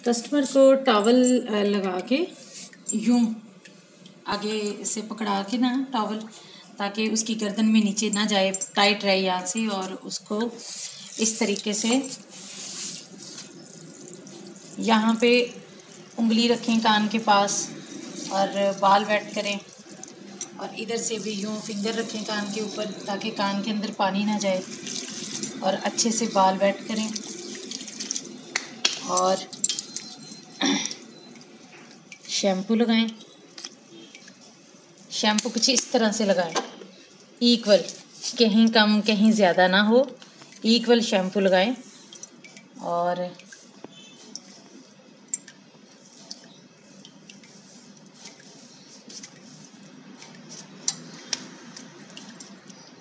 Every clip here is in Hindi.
कस्टमर को टॉवल लगा के यूं आगे से पकड़ा के ना टॉवल, ताकि उसकी गर्दन में नीचे ना जाए, टाइट रहे यहाँ से, और उसको इस तरीके से यहाँ पे उंगली रखें कान के पास और बाल वेट करें, और इधर से भी यूं फिंगर रखें कान के ऊपर ताकि कान के अंदर पानी ना जाए, और अच्छे से बाल वेट करें। और शैम्पू लगाएं। शैम्पू कुछ इस तरह से लगाएं, इक्वल, कहीं कम कहीं ज़्यादा ना हो, इक्वल शैम्पू लगाएं। और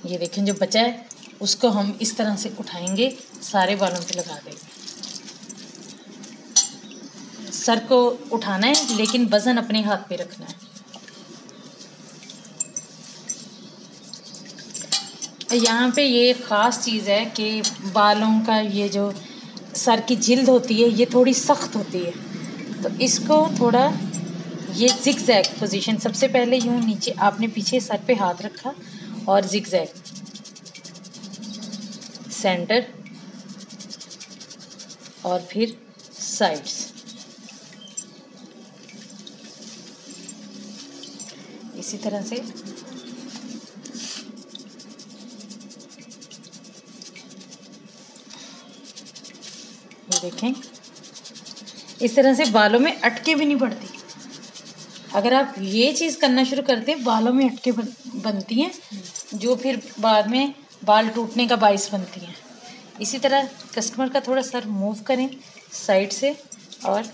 ये देखें जो बचा है उसको हम इस तरह से उठाएंगे, सारे बालों पे लगा देंगे। सर को उठाना है लेकिन वज़न अपने हाथ पे रखना है। यहाँ पे ये ख़ास चीज़ है कि बालों का ये जो सर की जिल्द होती है ये थोड़ी सख्त होती है, तो इसको थोड़ा ये ज़िगज़ैग पोजीशन, सबसे पहले यूँ नीचे आपने पीछे सर पे हाथ रखा और ज़िगज़ैग, सेंटर और फिर साइड्स, इसी तरह से ये देखें। इस तरह से बालों में अटके भी नहीं पड़ती। अगर आप ये चीज़ करना शुरू करते हैं बालों में अटके बनती हैं, जो फिर बाद में बाल टूटने का बाइस बनती हैं। इसी तरह कस्टमर का थोड़ा सर मूव करें साइड से, और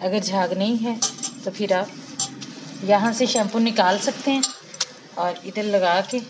अगर झाग नहीं है तो फिर आप यहाँ से शैम्पू निकाल सकते हैं और इधर लगा के